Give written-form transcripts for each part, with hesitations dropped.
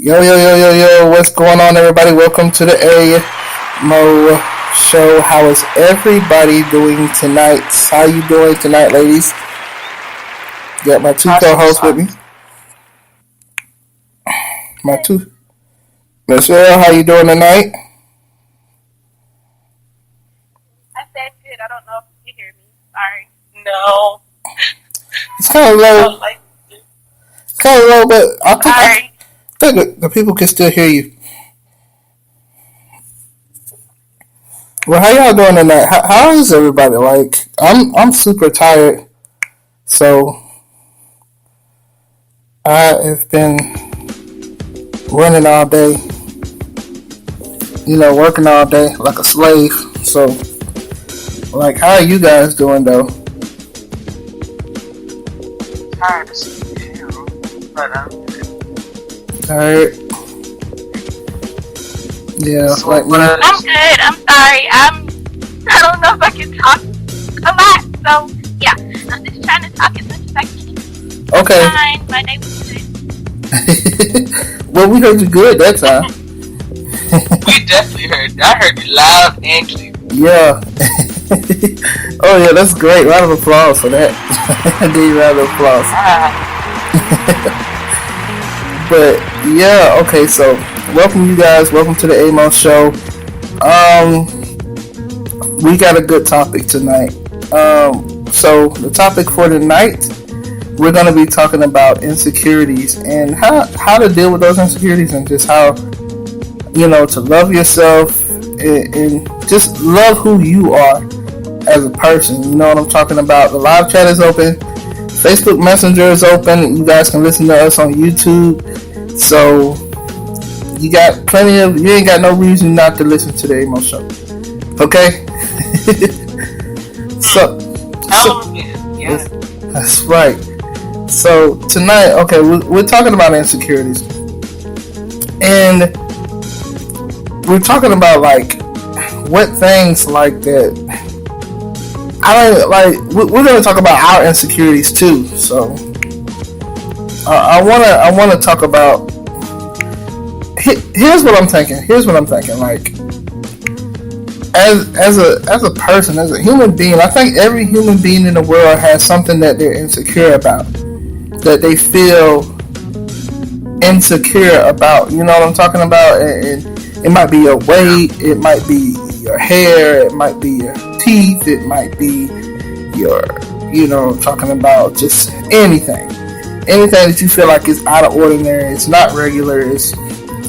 Yo, yo, yo, yo, yo, what's going on, everybody? Welcome to the Amoe Show. How is everybody doing tonight? How you doing tonight, ladies? Got my two co-hosts with me. My two. Michelle, how you doing tonight? I said good. I don't know if you hear me. Sorry. No. It's kind of low. It's kind of low, but I think the people can still hear you. Well, how y'all doing tonight? How is everybody? Like, I'm super tired, so I have been running all day. Working all day like a slave. So, like, how are you guys doing though? Tired as hell, but tired. Yeah, so like I'm good. I'm sorry. I don't know if I can talk a lot. So yeah, I'm just trying to talk as much as I can. Okay. Fine. My day was good. Well, we heard you good that time. we definitely heard you. I heard you loud and clear. Yeah. Oh yeah, that's great. Round of applause for that. I give you a round of applause. But yeah, okay, so welcome you guys. Welcome to the Amoe Show. We got a good topic tonight. So the topic for tonight, we're going to be talking about insecurities and how to deal with those insecurities and just how, to love yourself and just love who you are as a person. You know what I'm talking about? The live chat is open. Facebook Messenger is open. You guys can listen to us on YouTube. So you ain't got no reason not to listen to the Amoe Show. Okay? That's right. So tonight, okay, we're talking about insecurities. And we're talking about like what things like that. We're going to talk about our insecurities too. So I want to talk about. Here's what I'm thinking. Like as a person, as a human being, I think every human being in the world has something that they're insecure about, that they feel insecure about. You know what I'm talking about? And it might be your weight, it might be your hair, it might be your teeth, it might be your, talking about just anything that you feel like is out of ordinary, it's not regular, it's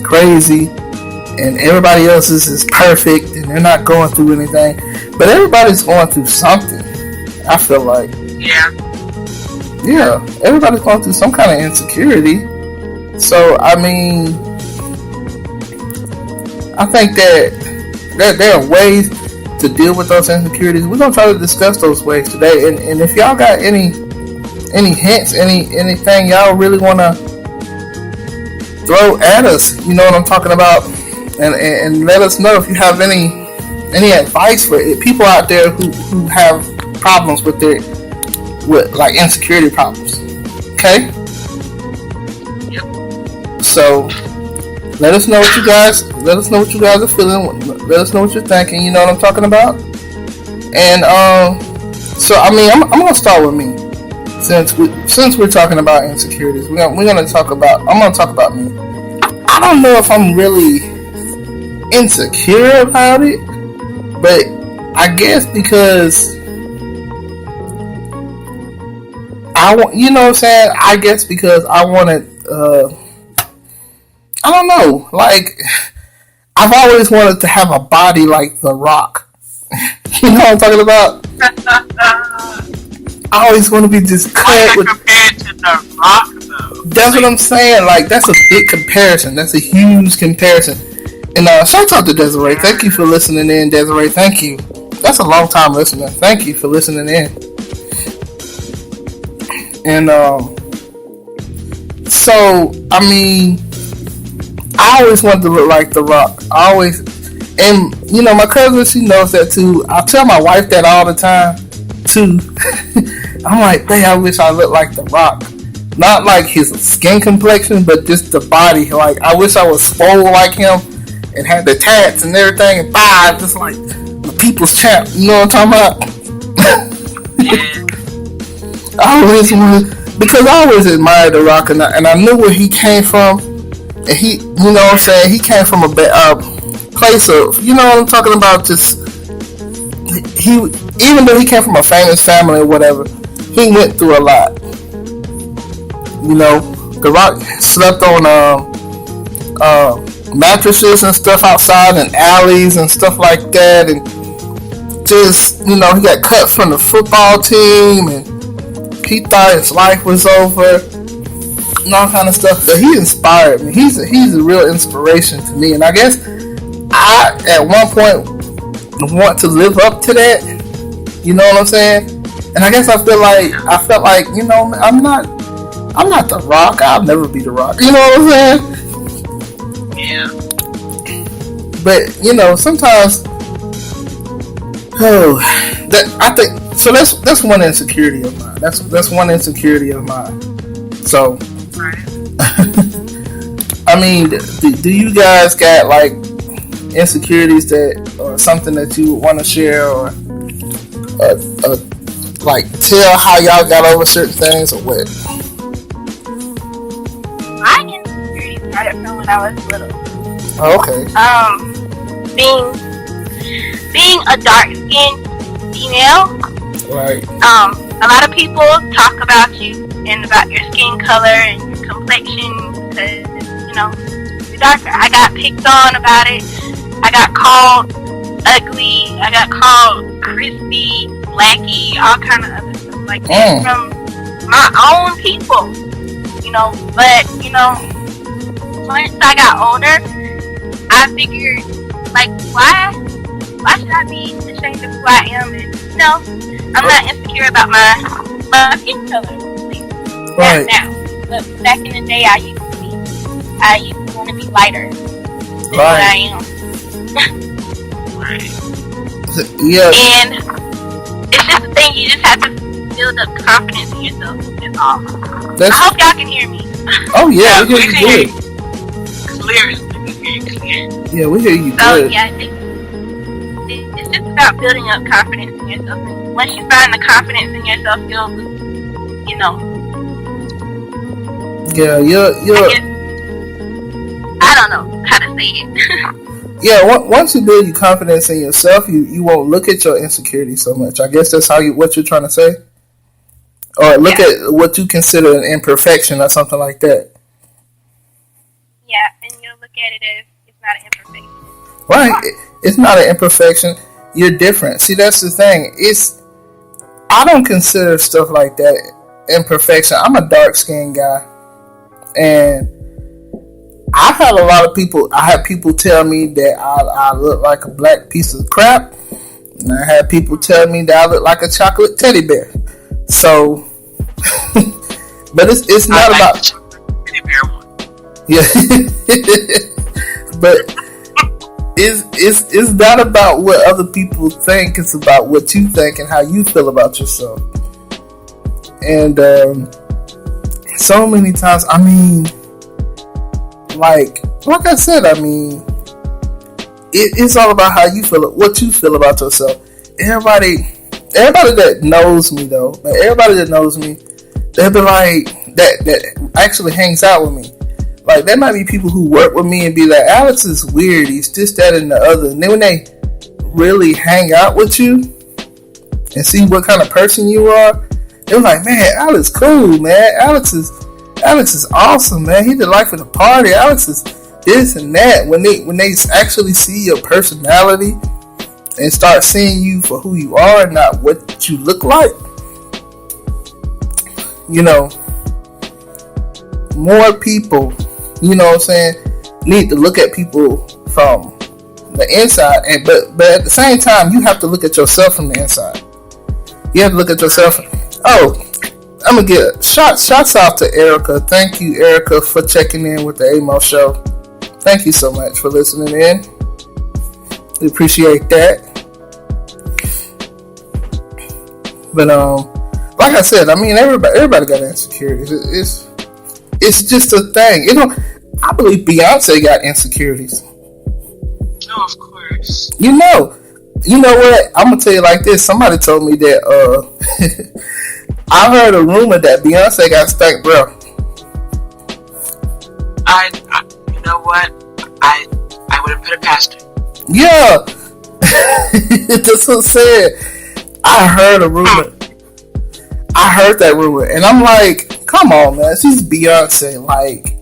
crazy, and everybody else's is perfect and they're not going through anything, but everybody's going through something. I feel like everybody's going through some kind of insecurity. So I mean, I think that there are ways to deal with those insecurities. We're gonna try to discuss those ways today. And if y'all got any hints, anything y'all really wanna throw at us, you know what I'm talking about, and let us know if you have any advice for people out there who have problems with like insecurity problems. Okay? So let us know what you guys are feeling. Let us know what you're thinking. You know what I'm talking about. And so I mean, I'm gonna start with me, since we're talking about insecurities. I'm gonna talk about me. I don't know if I'm really insecure about it, but I guess because I guess because I wanted. I don't know. Like, I've always wanted to have a body like The Rock. You know what I'm talking about? I always want to be just cut with. Compared to The Rock, though. That's what I'm saying. Like, that's a big comparison. That's a huge comparison. And shout out to Desiree. Thank you for listening in, Desiree. Thank you. That's a long time listener. Thank you for listening in. And so I mean, I always wanted to look like The Rock. And my cousin, she knows that too. I tell my wife that all the time too. I'm like, babe, I wish I looked like The Rock. Not like his skin complexion, but just the body. Like, I wish I was swole like him and had the tats and everything, and just like the people's champ. You know what I'm talking about? I always wanted, because I always admired The Rock, and I knew where he came from, and he, you know what I'm saying, he came from a place of, you know what I'm talking about, just, he, even though he came from a famous family or whatever, he went through a lot. You know, The Rock slept on mattresses and stuff outside and alleys and stuff like that, and just, you know, he got cut from the football team, and he thought his life was over and all kind of stuff. But he inspired me. He's a real inspiration to me, and I guess I at one point want to live up to that. You know what I'm saying? And I guess I felt like, you know, I'm not The Rock. I'll never be The Rock. You know what I'm saying? Yeah. But, you know, sometimes, I think, so that's one insecurity of mine. That's one insecurity of mine. So, I mean, do you guys got like insecurities that, or something that you want to share, or like tell how y'all got over certain things, or what? My insecurity started from when I was little. Oh, okay. Being a dark-skinned female. Right. A lot of people talk about you and about your skin color and your complexion because, you know, you're darker. I got picked on about it. I got called ugly. I got called crispy, blacky, all kind of other stuff like that from my own people. You know, but, you know, once I got older, I figured, like, why should I be ashamed of who I am? And, you know, I'm not insecure about my skin color. Right. Now. But back in the day, I used to want to be lighter than what I am. Yeah. And it's just a thing, you just have to build up confidence in yourself. That's all. I hope y'all can hear me. Oh, yeah, we hear you good. Clear. Yeah, we hear you So, good. yeah, it's just about building up confidence in yourself. And once you find the confidence in yourself, you'll, you know. Yeah, I don't know how to say it. Yeah, once you build your confidence in yourself, you won't look at your insecurity so much. I guess that's what you're trying to say? Or look at what you consider an imperfection or something like that. Yeah, and you'll look at it as it's not an imperfection. Right. It's not an imperfection. You're different. See, that's the thing. I don't consider stuff like that imperfection. I'm a dark-skinned guy. And I had people tell me that I look like a black piece of crap. And I had people tell me that I look like a chocolate teddy bear. So, but it's not about the chocolate teddy bear one. Yeah. But it's not about what other people think. It's about what you think and how you feel about yourself. And so many times, I mean, like I said, I mean, it's all about how you feel, what you feel about yourself. Everybody that knows me though, everybody that knows me, they'll be like that actually hangs out with me. Like, there might be people who work with me and be like, Alex is weird, he's this, that, and the other. And then when they really hang out with you and see what kind of person you are, they're like, man, Alex cool, man. Alex is awesome, man. He's the life of the party. Alex is this and that. When they actually see your personality and start seeing you for who you are and not what you look like, you know, more people, you know what I'm saying, need to look at people from the inside, and but at the same time, you have to look at yourself from the inside. You have to look at yourself. Oh, I'm gonna get shouts out to Erica. Thank you, Erica, for checking in with the Amoe Show. Thank you so much for listening in. We appreciate that. But like I said, I mean, everybody got insecurities. It's just a thing. I believe Beyonce got insecurities. No, of course. You know what? I'm gonna tell you like this. Somebody told me that I heard a rumor that Beyonce got stank breath. You know what? I wouldn't put it past her. Yeah, that's what I said. I heard a rumor. I heard that rumor, and I'm like, come on, man. She's Beyonce. Like,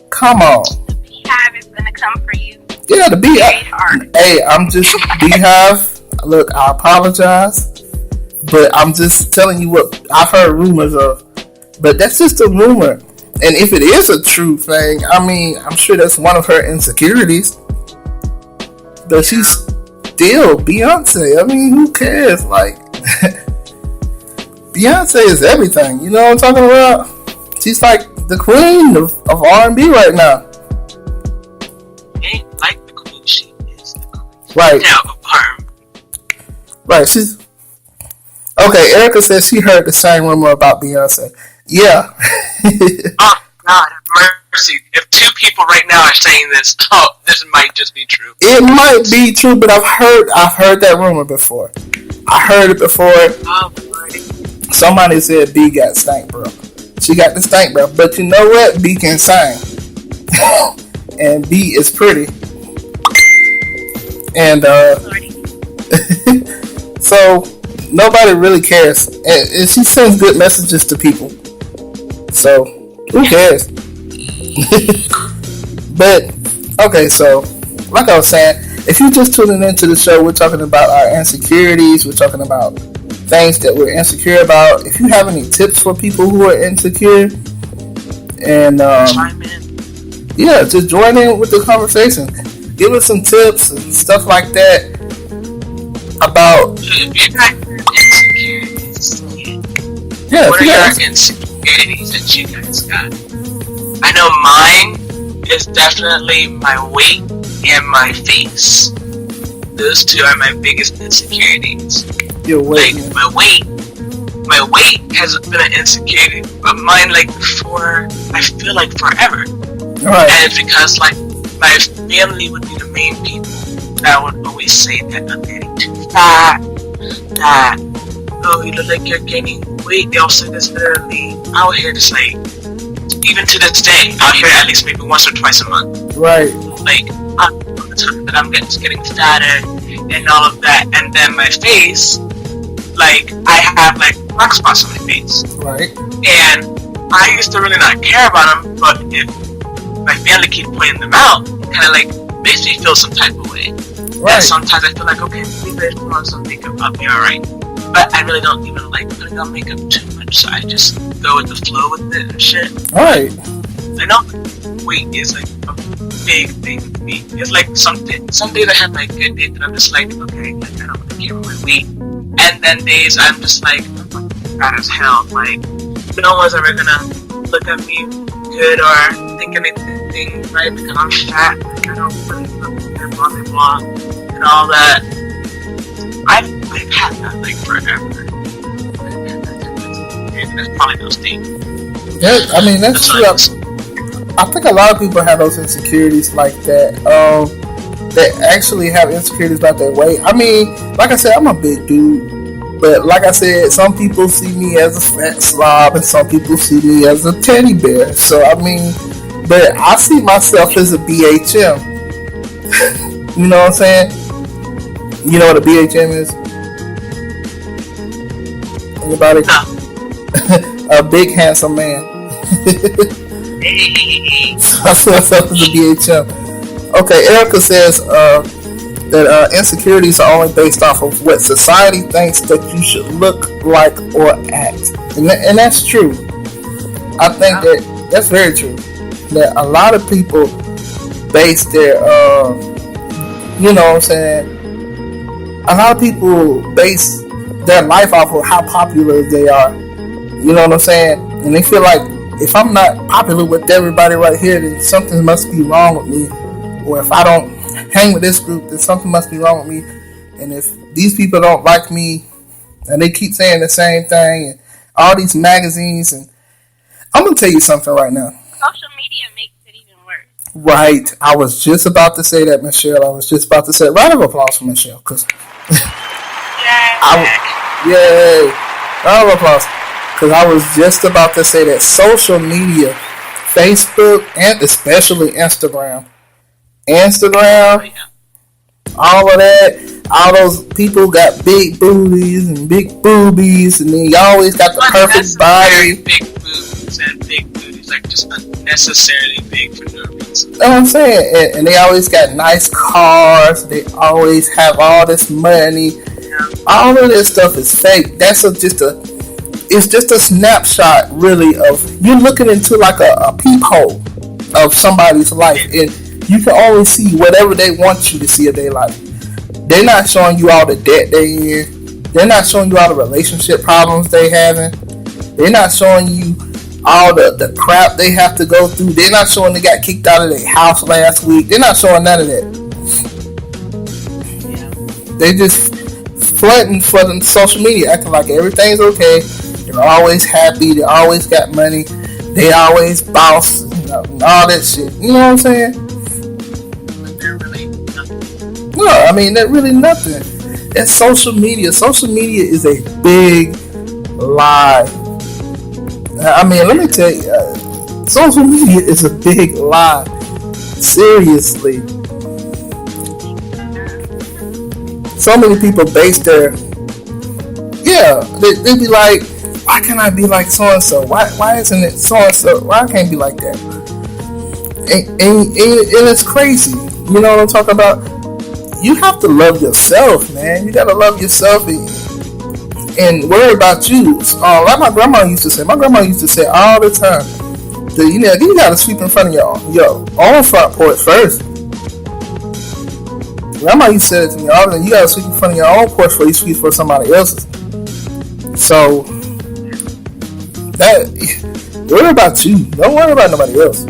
come on. The beehive is gonna come for you. Yeah, the beehive. Hey, I'm just beehive. Look, I apologize, but I'm just telling you what I've heard rumors of. But that's just a rumor, and if it is a true thing, I mean, I'm sure that's one of her insecurities. But she's still Beyonce. I mean, who cares? Like, Beyonce is everything. You know what I'm talking about? She's like the queen of R&B right now. Ain't like the queen, she is the queen. Right. Now, right. She's okay. Erica says she heard the same rumor about Beyonce. Yeah. Oh God, have mercy! If two people right now are saying this, this might just be true. It might be true, but I've heard that rumor before. I heard it before. Oh, somebody said B got stank breath. She got the stank breath, but you know what? B can sing, and B is pretty, and so nobody really cares. And she sends good messages to people, so who cares? But okay, so like I was saying, if you're just tuning into the show, we're talking about our insecurities. We're talking about things that we're insecure about. If you have any tips for people who are insecure, and yeah, just join in with the conversation. Give us some tips and stuff like that about. Yeah, what are your insecurities that you guys got? I know mine is definitely my weight and my face. Those two are my biggest insecurities. Your weight. Like my weight has been an insecurity of mine, like for I feel like forever. Right. And it's because like my family would be the main people that would always say that I'm getting too fat, that you look like you're gaining weight. They all say this literally out here, just like even to this day, out here at least maybe once or twice a month. Right. Like on the time that I'm getting fatter and all of that, and then my face, like I have like black spots on my face. Right. And I used to really not care about them, but if my family keep pointing them out, it kind of like makes me feel some type of way. Right. And sometimes I feel like, okay, maybe I put on some makeup, I'll be alright. But I really don't even like putting on makeup too much, so I just go with the flow with it and shit. Right. I know weight is like a big thing to me. It's like some days I have like good days that I'm just like, okay, like I don't really care about my weight. And then days I'm just like, I'm fat as hell. Like, no one's ever gonna look at me good or think anything right because I'm fat. Like, I don't really look good, blah blah blah, and all that. I've had that like forever. And that's probably those things. Yeah, I mean that's true. I think a lot of people have those insecurities like that. That actually have insecurities about their weight. I mean, like I said, I'm a big dude, but like I said, some people see me as a fat slob, and some people see me as a teddy bear. So I mean, but I see myself as a BHM. You know what I'm saying? You know what a BHM is? Anybody? No. A big handsome man. I see myself as a BHM. Okay, Erica says that insecurities are only based off of what society thinks that you should look like or act, and that's true. I think that's very true. That a lot of people base their, you know what I'm saying? A lot of people base their life off of how popular they are. You know what I'm saying? And they feel like if I'm not popular with everybody right here, then something must be wrong with me. Or if I don't hang with this group, then something must be wrong with me. And if these people don't like me, and they keep saying the same thing, and all these magazines, and I'm gonna tell you something right now. social media makes it even worse. Right. I was just about to say that, Michelle. I was just about to say, round of applause for Michelle, because yay, round of applause, because I was just about to say that social media, Facebook, and especially Instagram, all of that, all those people got big booties and big boobies, and then you always got the perfect body. Big boobs and big booties, like just unnecessarily big for no reason. You know what I'm saying? And they always got nice cars. They always have all this money. Yeah. All of this stuff is fake. It's just a snapshot, really, of you're looking into like a peephole of somebody's life, and you can only see whatever they want you to see of their life. They're not showing you all the debt they in. They're not showing you all the relationship problems they having. They're not showing you all the crap they have to go through. They're not showing they got kicked out of their house last week. They're not showing none of that. Yeah. They just flooding for the social media, acting like everything's okay. They're always happy. They always got money. They always boss, all that shit. You know what I'm saying? But they're really nothing. No, I mean, they're really nothing. That's social media. Social media is a big lie. I mean, let me tell you, social media is a big lie. Seriously. So many people base their, they be like, why can't I be like so-and-so? Why isn't it so-and-so? Why I can't be like that? And it's crazy. You know what I'm talking about? You have to love yourself, man. You gotta love yourself and worry about you. Like my grandma used to say. My grandma used to say all the time, you gotta sweep in front of your own front porch first. Grandma used to say it to me all the time. You gotta sweep in front of your own porch before you sweep for somebody else's. So worry about you. Don't worry about nobody else.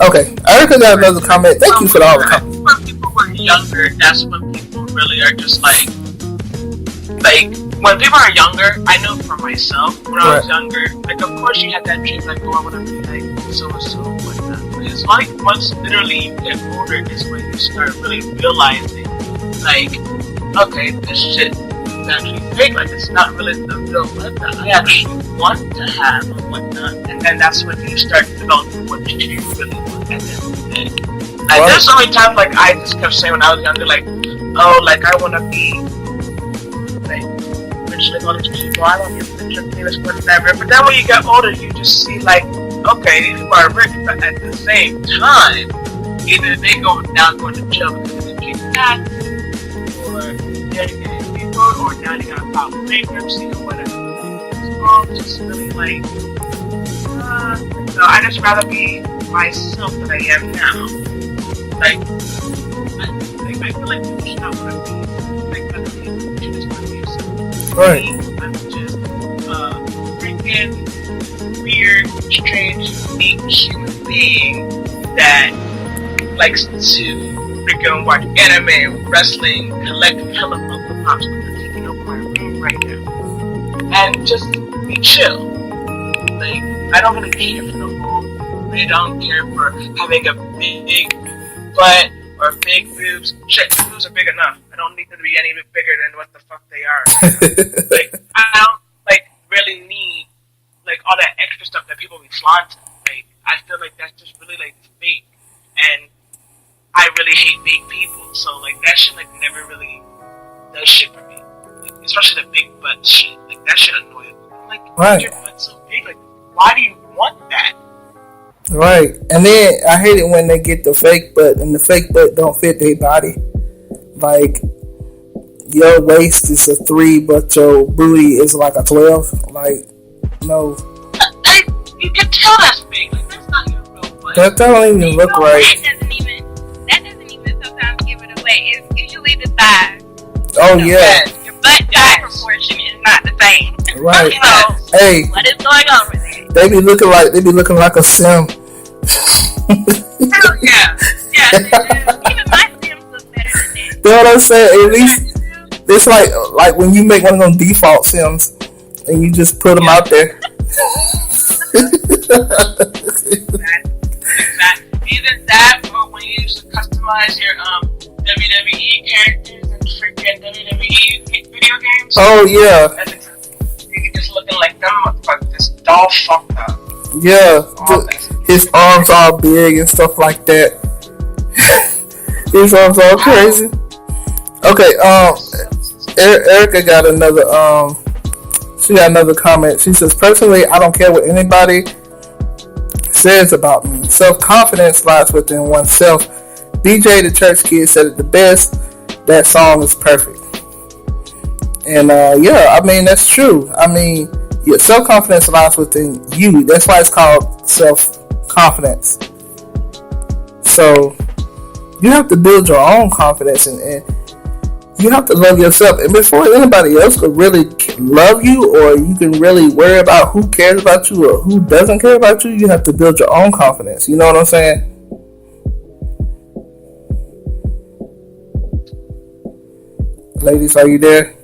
Okay, Erica got another comment. Thank you for all the comments. When people were younger, that's when people really are just like when people are younger, I know for myself, when I was younger, like of course you had that dream, like, oh, I want to be like so-and-so, whatnot. But it's like once literally you get older is when you start really realizing, like, okay, this shit is actually fake, like it's not really the real life that I actually want to have and whatnot. And then that's when you start developing what you really want at the end of the day. Like, there's so many times, like, I just kept saying when I was younger, like, oh, like, I want to be, like, rich like all these people, I want to be rich and famous, whatever. But then when you get older, you just see, like, okay, these people are rich, but at the same time, either they go down going to jail because they kick back, or they're getting people, or now they gotta file bankruptcy or whatever. It's all just really like, no, I just rather be myself than I am now. Like, I feel like people should not want to be like other people. You should just want to be yourself. Right. I'm just freaking weird, strange, unique human being that likes to freaking watch anime, wrestling, collect hella Funko Pops, which are taking over my room right now, and just be chill. Like, I don't really care for the whole. I don't care for having a big butt or big boobs. Shit, boobs are big enough. I don't need them to be any bit bigger than what the fuck they are. Like, I don't really need all that extra stuff that people be flaunting. Like, I feel like that's just really fake, and I really hate fake people. So that shit never really does shit for me. Especially the big butt shit. That shit annoys me. Why is your butt so big? Why do you want that? Right, and then I hate it when they get the fake butt and the fake butt don't fit their body. Like, your waist is a 3, but your booty is like a 12. Like, no. You can tell that's fake. That's not your real butt. That don't even look right. That doesn't even sometimes give it away. It's usually the size. Oh, yeah. Your butt size proportion is not the same. Right. So, hey. What is going on with it? They be looking like a sim. Hell yeah. Yeah, even my Sims look better than that. You know what I'm saying? At least it's like when you make one of them default Sims and you just put them out there. Either that, or when you used to customize your WWE characters and freaking WWE video games. Oh yeah. You just looking like them motherfuckers, just all fucked up. Yeah, his arms all big and stuff like that. His arms all crazy. Okay, Erica got another she got another comment. She says, personally, I don't care what anybody says about me. Self-confidence lies within oneself. BJ the Church Kid said it the best. That song is perfect. And yeah, I mean, that's true. I mean, your self-confidence lies within you. That's why it's called self-confidence. So you have to build your own confidence, and you have to love yourself. And before anybody else could really love you, or you can really worry about who cares about you or who doesn't care about you, you have to build your own confidence. You know what I'm saying? Ladies, are you there?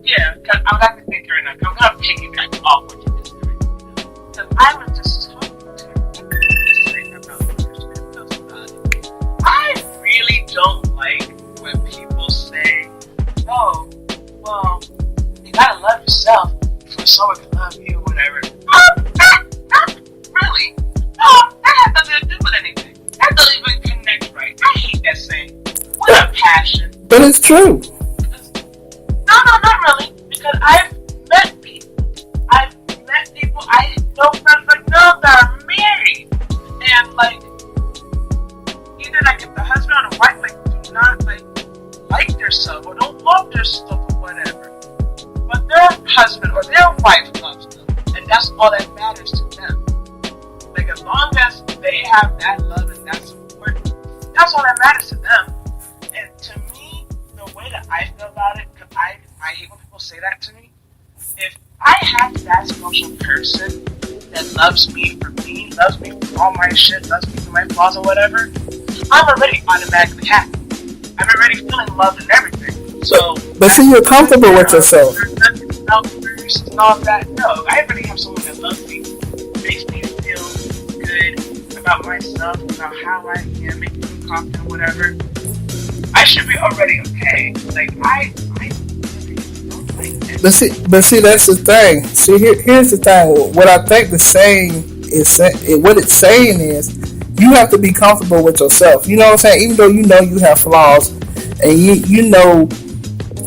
Yeah, because I'm not thinking right now. I'm going to piggyback off what you just said. Because I was just talking to I really don't like when people say, oh, well, you gotta love yourself for someone to love you, whatever. Really? No, that has nothing to do with anything. That doesn't even connect right. I hate that saying. What a passion. But it's true. No, not really. Because I've met people. I know friends like them that are married. And like, either like if the husband or the wife like do not like themselves or don't love themselves or whatever. But their husband or their wife loves them. And that's all that matters to them. Like as long as they have that love and that support, that's all that matters to them. And to me, the way that I feel about it, because I hate when people say that to me. If I have that special person that loves me, loves me for all my shit, loves me for my flaws or whatever, I'm already automatically happy. I'm already feeling loved and everything. So, but see, you're comfortable with yourself. And all that. No, I already have someone that loves me, makes me feel good about myself, about how I am, makes me feel confident, whatever. I should be already okay. Like I don't like it. But see, that's the thing. See, here's the thing. What I think the saying is, what it's saying is, you have to be comfortable with yourself. You know what I'm saying? Even though you know you have flaws, and you know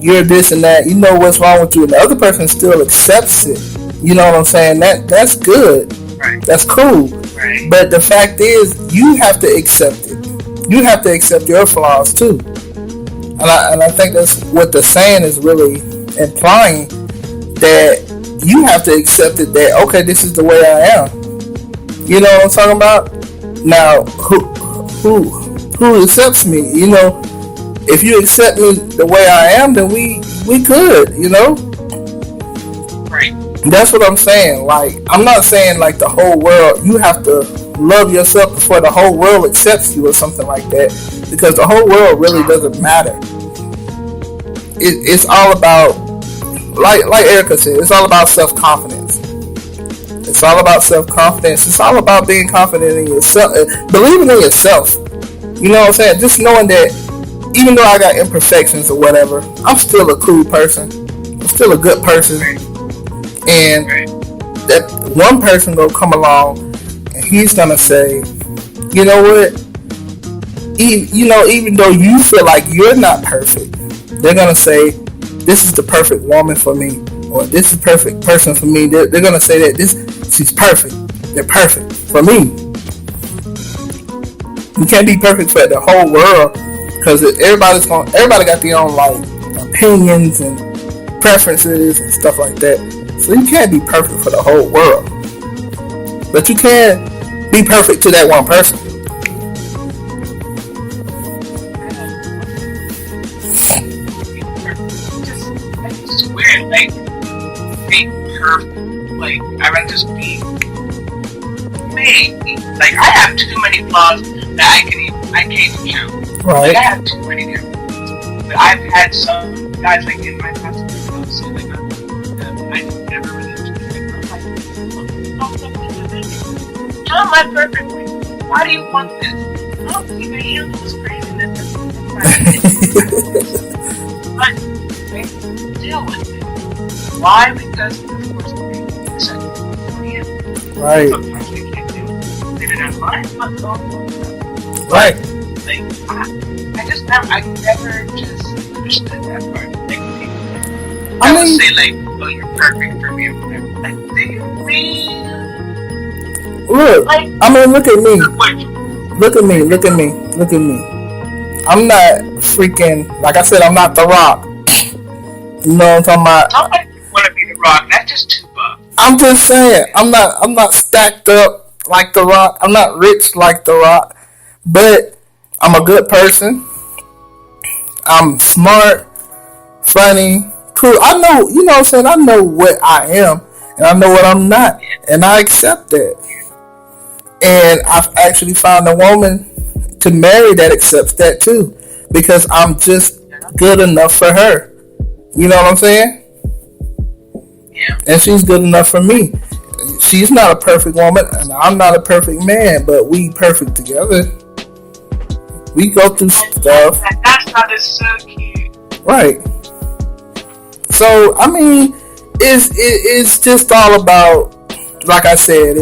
you're this and that, you know what's wrong with you, and the other person still accepts it. You know what I'm saying? That's good. Right. That's cool. Right. But the fact is, you have to accept it. You have to accept your flaws too. And I think that's what the saying is really implying, that you have to accept it, that okay, this is the way I am. You know what I'm talking about? Now, who accepts me? You know, if you accept me the way I am, then we could, you know? Right. That's what I'm saying. Like, I'm not saying like the whole world, you have to love yourself before the whole world accepts you or something like that, because the whole world really doesn't matter. It's all about, like Erica said, it's all about self-confidence. It's all about self-confidence. It's all about being confident in yourself, believing in yourself. You know what I'm saying? Just knowing that even though I got imperfections or whatever, I'm still a cool person. I'm still a good person. And that one person gonna come along and he's gonna say, you know what? Even though you feel like you're not perfect, they're gonna say, this is the perfect woman for me, or this is the perfect person for me. They're gonna say that she's perfect. They're perfect for me. You can't be perfect for the whole world, because everybody got their own like opinions and preferences and stuff like that. So you can't be perfect for the whole world, but you can be perfect to that one person. It's weird, like being perfect. Like I'd rather just be me. Like I have too many flaws that I can't even count. Right. Like I have too many different ones. But I've had some guys like in my past, so like I just never really understood. Like, how am I perfectly? why do you want this? Oh, you can heal this craziness. But they deal with it. Why? Because of course they accept it. Right. Sometimes they can't do it. They didn't have mine, but Right. like I never just understood that part. Like people I would mean, say like, oh, you're perfect for me or whatever. Like, do you really? look. Like, I mean, look at me. what? Look at me. Look at me. Look at me. I'm not freaking. Like I said, I'm not The Rock. You know what I'm talking about? Nobody want to be The Rock. That's just too buff. I'm just saying. I'm not stacked up like The Rock. I'm not rich like The Rock. But I'm a good person. I'm smart, funny, cool. I know, you know what I'm saying? I know what I am, and I know what I'm not, and I accept that. And I've actually found a woman to marry that accepts that too, because I'm just good enough for her. You know what I'm saying? Yeah. And she's good enough for me. She's not a perfect woman, and I'm not a perfect man, but we perfect together. We go through stuff. That's not so cute. Right. So, I mean, it's just all about, like I said,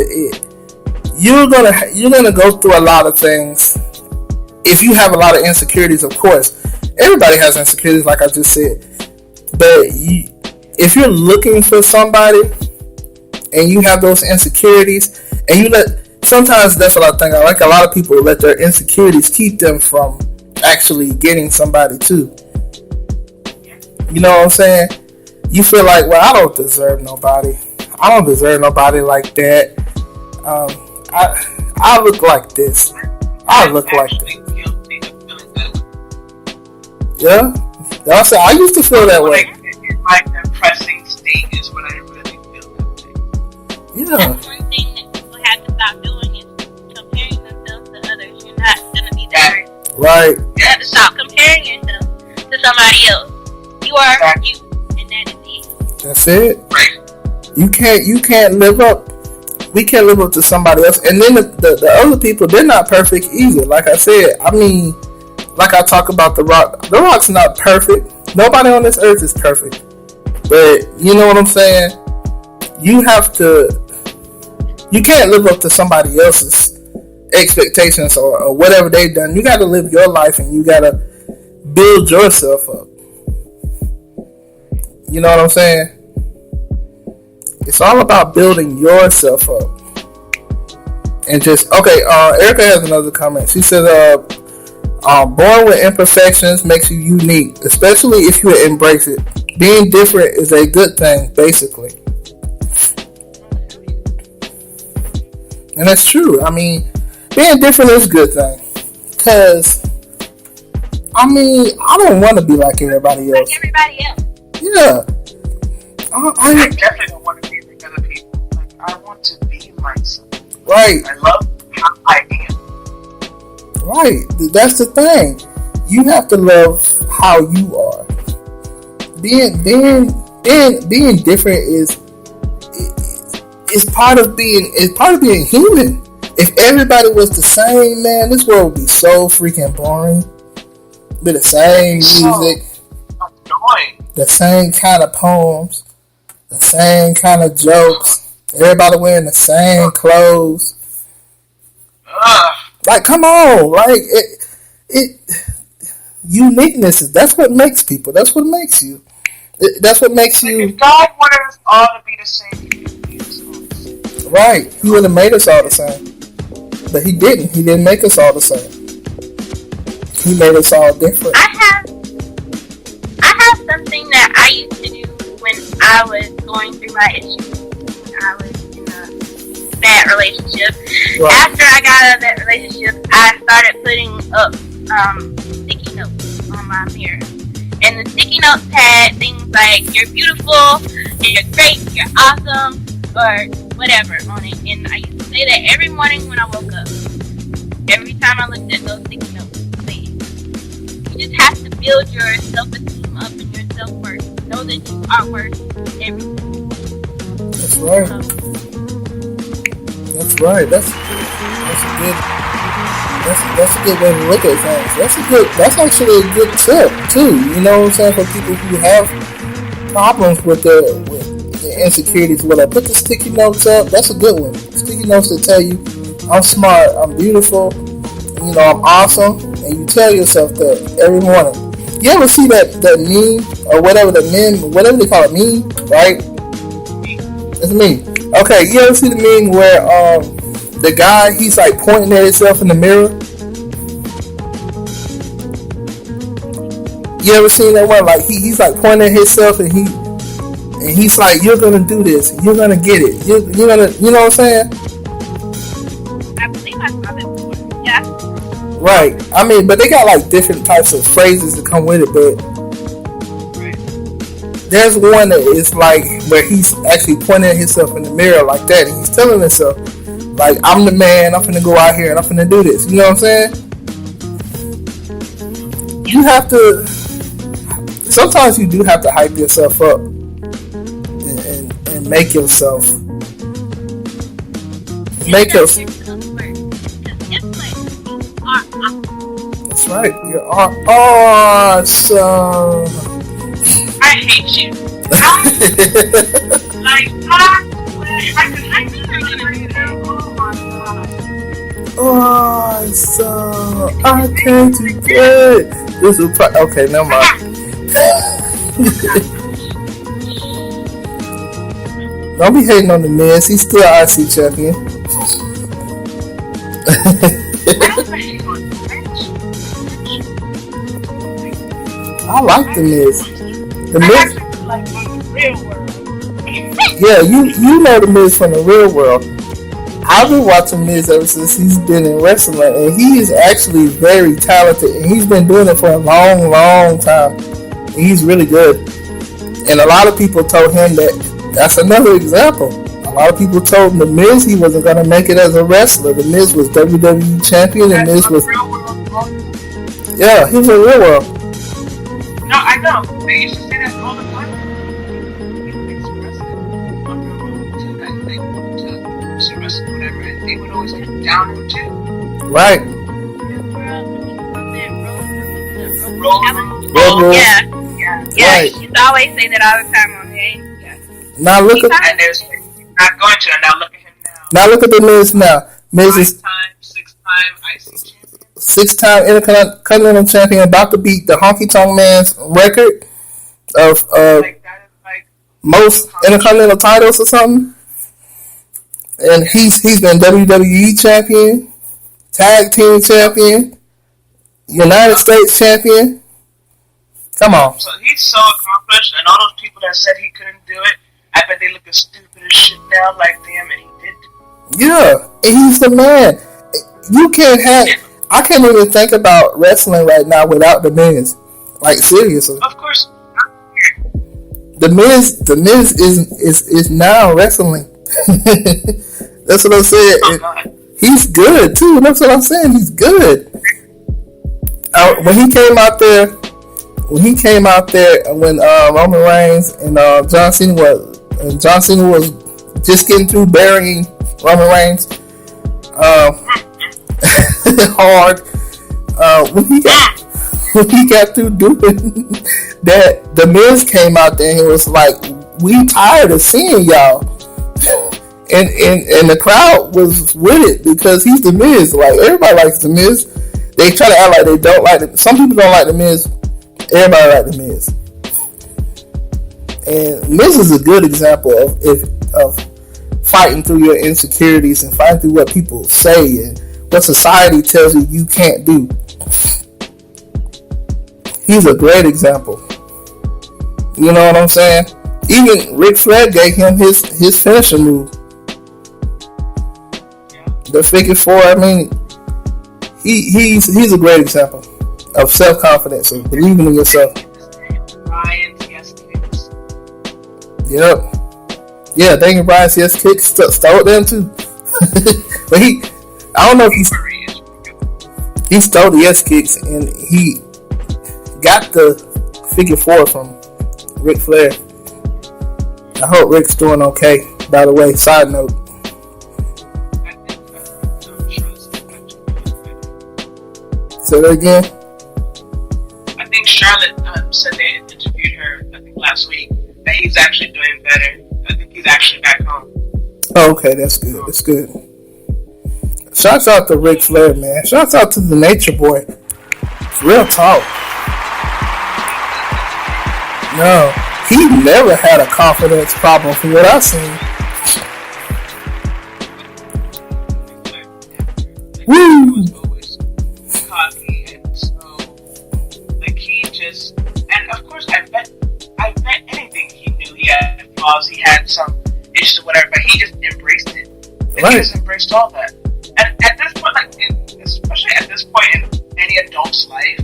you're gonna go through a lot of things. If you have a lot of insecurities, of course, everybody has insecurities, like I just said. But if you're looking for somebody and you have those insecurities, and you sometimes that's what I think. I like a lot of people let their insecurities keep them from actually getting somebody too. You know what I'm saying? You feel like, well, I don't deserve nobody. I don't deserve nobody like that. I look like this. I look like this. Yeah. Y'all say I used to feel that way. In my depressing state is when I really feel that way. Yeah. That's one thing that people have to stop doing is comparing themselves to others. You're not gonna be that person. Right. You have to stop comparing yourself to somebody else. You are you, and that is it. That's it. Right. You can't live up. We can't live up to somebody else. And then the other people, they're not perfect either. Like I said, I mean, like I talk about The Rock. The Rock's not perfect. Nobody on this earth is perfect. But you know what I'm saying? You can't live up to somebody else's expectations or whatever they've done. You got to live your life, and you got to build yourself up. You know what I'm saying? It's all about building yourself up. And just, okay, Erica has another comment. She says, born with imperfections makes you unique, especially if you embrace it. Being different is a good thing, basically. And that's true. I mean, being different is a good thing. Because, I mean, I don't want to be like everybody else. Like everybody else. Yeah. I definitely don't want to be like other people. Like, I want to be myself. Right. I love how I am. Right. That's the thing. You have to love how you are. Being different is part of being human. If everybody was the same, man, this world would be so freaking boring. Be the same music, Annoying. the same kind of poems, the same kind of jokes. Everybody wearing the same clothes. Like, come on, like it. Uniqueness. That's what makes people. That's what makes you. That's what makes you. If God wanted us all to be the same, Right. He would have made us all the same. But he didn't. He didn't make us all the same. He made us all different. I have something that I used to do when I was going through my issues, when I was in a bad relationship. Right. After I got out of that relationship, I started putting up sticky notes on my mirror. And the sticky notes had things like, you're beautiful, you're great, you're awesome, or whatever on it. And I used to say that every morning when I woke up. Every time I looked at those sticky notes. You just have to build your self-esteem up and your self-worth. Know that you are worth everything. That's right. That's right. That's a That's a good way to look at things. That's actually a good tip too. You know what I'm saying, for people who have problems with the insecurities. Where I put the sticky notes up. That's a good one. Sticky notes that tell you I'm smart, I'm beautiful, you know, I'm awesome, and you tell yourself that every morning. You ever see that meme or whatever whatever they call it, meme, right? It's a meme. Okay, you ever see the meme where the guy, he's like pointing at himself in the mirror? You ever seen that one? Like he's like pointing at himself and he's like, you're gonna do this, you're gonna get it, you're gonna, you know what I'm saying? I believe I saw that before. Yeah. Right. I mean, but they got like different types of phrases to come with it, but there's one that is like where he's actually pointing at himself in the mirror like that, and he's telling himself, like, I'm the man, I'm finna go out here and I'm finna do this. You know what I'm saying? You have to, sometimes you do have to hype yourself up and make yourself that's right, you're awesome. I hate you. Awesome. I can't do good. This will okay, never mind. Don't be hating on the Miz. He's still IC champion. I like the Miz. The Miz. Yeah, you know the Miz from the real world. I've been watching Miz ever since he's been in wrestling, and he is actually very talented, and he's been doing it for a long, long time. And he's really good. And a lot of people told him that's another example. A lot of people told the Miz he wasn't going to make it as a wrestler. The Miz was WWE champion, and Miz was... Yeah, he was in real world. No, I know. They used to say that all the time. People express it on real world too. I think to wrestle whatever, and they would always like down with too. Right. Yeah. Right. She used to always say that all the time on there. Yeah. Now look at. And there's not going to. And now look at him now. Now look at the Miz now. Miz is 6-time IC champion. 6-time Intercontinental champion, about to beat the Honky Tonk Man's record of most Intercontinental titles or something. And he's been WWE champion, tag team champion, United States champion. Come on. So he's so accomplished, and all those people that said he couldn't do it, I bet they look as stupid as shit now, like damn it, he did. Yeah, and he's the man. You can't have. I can't even think about wrestling right now without the Miz. Like seriously. Of course. The Miz is now wrestling. That's what I said. Oh, he's good too. That's what I'm saying. He's good. When he came out there, when Roman Reigns and John Cena was just getting through burying Roman Reigns hard. When he got through doing that, the Miz came out there and he was like, "We tired of seeing y'all." And the crowd was with it because he's the Miz. Like everybody likes the Miz. They try to act like they don't like it. Some people don't like the Miz. Everybody like the Miz. And Miz is a good example of fighting through your insecurities and fighting through what people say and what society tells you can't do. He's a great example. You know what I'm saying? Even Ric Flair gave him his finishing move. The figure four, I mean, he's a great example of self-confidence and believing in yourself. Yep. Yeah, Daniel Bryan's yes kick stole them too. But I don't know if he stole the yes kicks and he got the figure four from Ric Flair. I hope Rick's doing okay. By the way, side note. Say that again. I think Charlotte said they interviewed her, I think last week, that he's actually doing better. I think he's actually back home. Oh, okay, that's good. That's good. Shouts out to Ric Flair, man. Shouts out to the Nature Boy. Real talk. No, he never had a confidence problem from what I've seen. Woo! He was always cocky and so, like he just, and of course I bet anything he knew he had flaws, he had some issues or whatever, but he just embraced it. And Right. he just embraced all that. And at this point, like, especially at this point in any adult's life,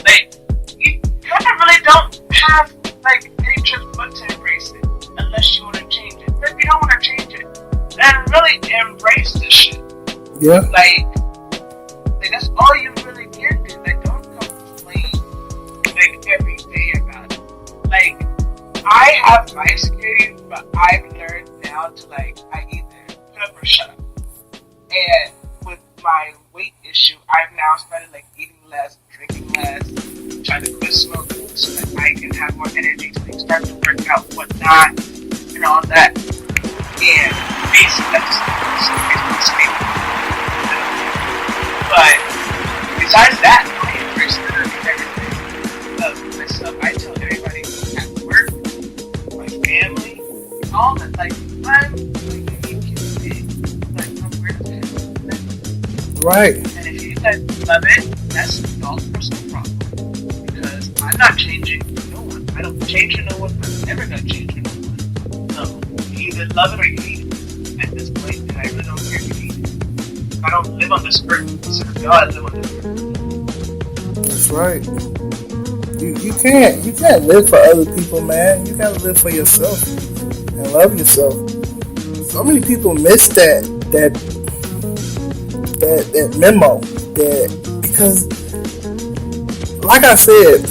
like, you kind of really don't have, like, any choice but to embrace it, unless you want to change it. But if you don't want to change it, then really embrace this shit. Yeah. Like that's all you really can do. Like, don't complain, like, every day about it. Like, I have my insecurities, but I've learned now to, like, I either put up or shut up. And with my weight issue, I've now started, like, eating less, drinking less, trying to quit smoking so that I can have more energy to, like, start to work out, whatnot, and all that. And basically, that's just basically. But besides that, I embrace everything of myself. I tell everybody at work, my family, all that, like, I'm like a unique kid. Like, I'm weird as hell. Right. And if you guys love it, that's y'all's personal problem. Because I'm not changing no one. I don't change for no one. I'm never gonna change for no one. So you either love it or you hate it. At this point, and I really don't care if you hate it. I don't live on this earth. So God live on this earth. That's right. You can't live for other people, man. You gotta live for yourself and love yourself. So many people miss that memo. That because, like I said,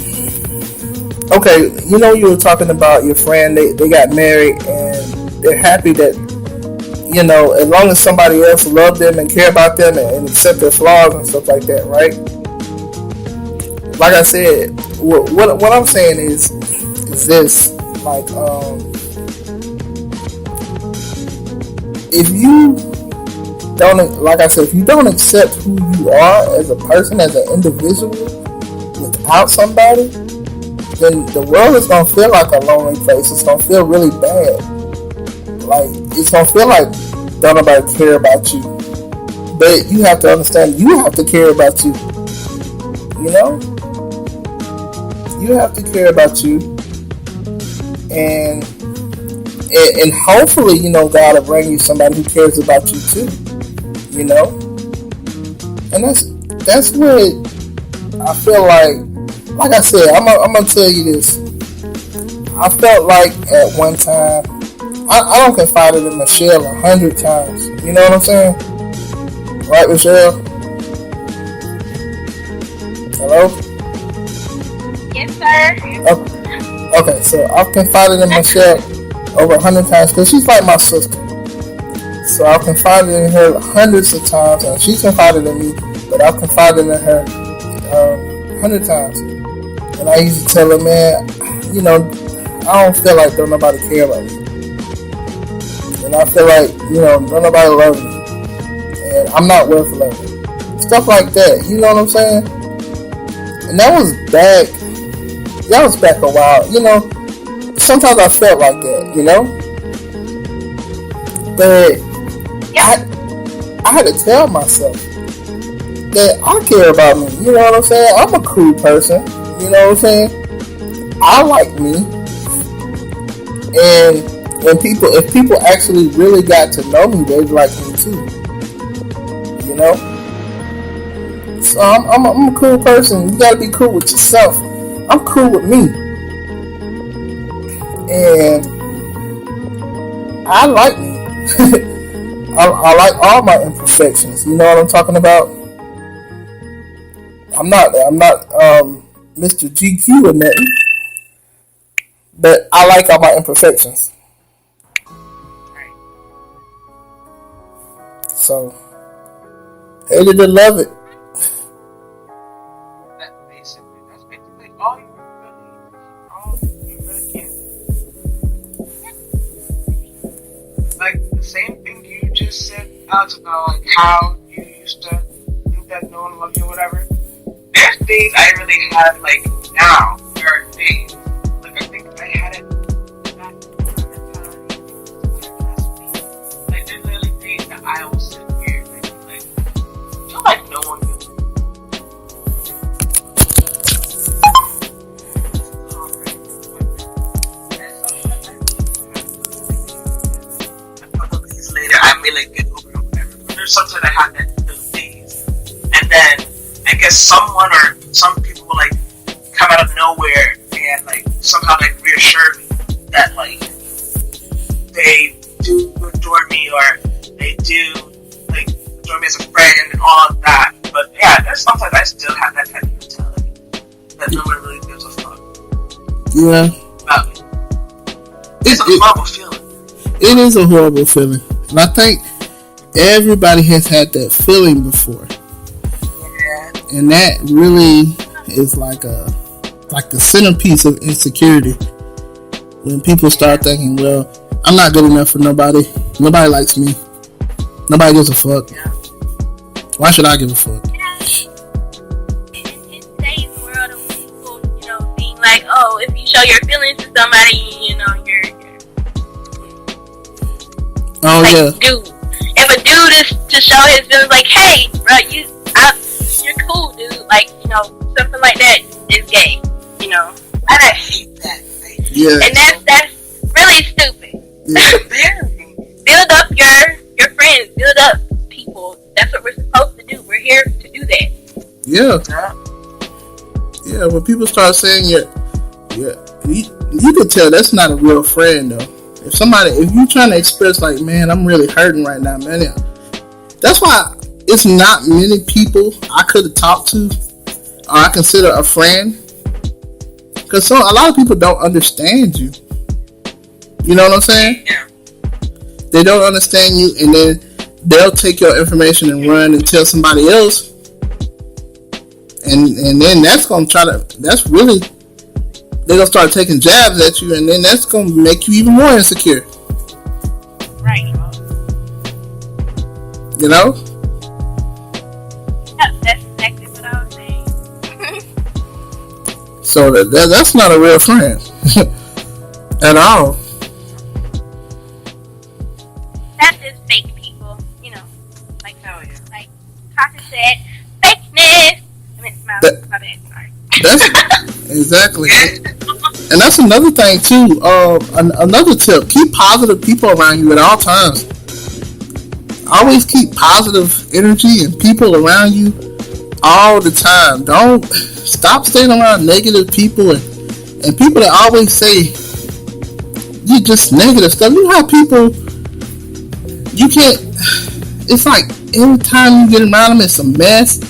okay, you were talking about your friend. They got married and they're happy that, as long as somebody else love them and care about them and accept their flaws and stuff like that, right? Like I said, what I'm saying is this, like, if you don't, like I said, if you don't accept who you are as a person, as an individual, without somebody, then the world is gonna feel like a lonely place. It's gonna feel really bad. Like, it's gonna feel like don't nobody care about you. But you have to understand, you have to care about you. You have to care about you. And hopefully, God will bring you somebody who cares about you too. And that's what I feel like I said, I'm gonna tell you this. I felt like at one time, I don't confide in Michelle 100 times. You know what I'm saying? Right, Michelle? Hello? Yes, sir. Okay, so I've confided in Michelle over 100 times because she's like my sister. So I've confided in her hundreds of times, and she's confided in me, but I've confided in her 100 times. And I used to tell her, man, I don't feel like don't nobody care about me. And I feel like, don't nobody love me. And I'm not worth loving. Stuff like that, you know what I'm saying? And that was back a while, Sometimes I felt like that, But I had to tell myself that I care about me, you know what I'm saying? I'm a cool person, you know what I'm saying? I like me. And if people actually really got to know me, they'd like me too. So I'm a cool person. You gotta be cool with yourself. I'm cool with me. And I like me. I like all my imperfections. You know what I'm talking about? I'm not Mr. GQ or nothing. But I like all my imperfections. So, hated to love it. just said about like how you used to think that no one loved you or whatever. There's days I really have like now. There are days like I think I had it back last week. Like there's literally days that I will sit here and be like, I feel like no one will. Later, I may like get over it or whatever. But there's sometimes I have those days, and then I guess someone or some people will like come out of nowhere and like somehow like reassure me that like they do adore me or they do like adore me as a friend and all of that. But yeah, there's sometimes I still have that type of mentality that no one really gives a fuck. Yeah. About me. It's a horrible feeling. It is a horrible feeling. And I think everybody has had that feeling before. Yeah. And that really is like the centerpiece of insecurity. When people start thinking, well, I'm not good enough for nobody. Nobody likes me. Nobody gives a fuck. Yeah. Why should I give a fuck? In today's world of people, being like, oh, if you show your feelings to somebody, you're Oh like, yeah. dude. If a dude is to show his feelings, like, hey, bro, you're cool, dude. Like, something like that is gay. And I hate that. Yeah. And that's really stupid. Yeah. Build up your friends. Build up people. That's what we're supposed to do. We're here to do that. Yeah. Yeah. When people start saying you can tell that's not a real friend though. If you trying to express like, man, I'm really hurting right now, man. Yeah. That's why it's not many people I could have talked to or I consider a friend. Because a lot of people don't understand you. You know what I'm saying? Yeah. They don't understand you, and then they'll take your information and run and tell somebody else. And then that's going to they're going to start taking jabs at you, and then that's going to make you even more insecure. Right. You know? Yep, that's exactly what I was saying. So that's not a real friend. At all. That's just fake people, like Tasha said, fakeness. I mean, my bad, sorry. That's exactly. And that's another thing too. Another tip: keep positive people around you at all times. Always keep positive energy and people around you all the time. Don't stop staying around negative people and people that always say you just negative stuff. You have people you can't. It's like every time you get around them, it's a mess,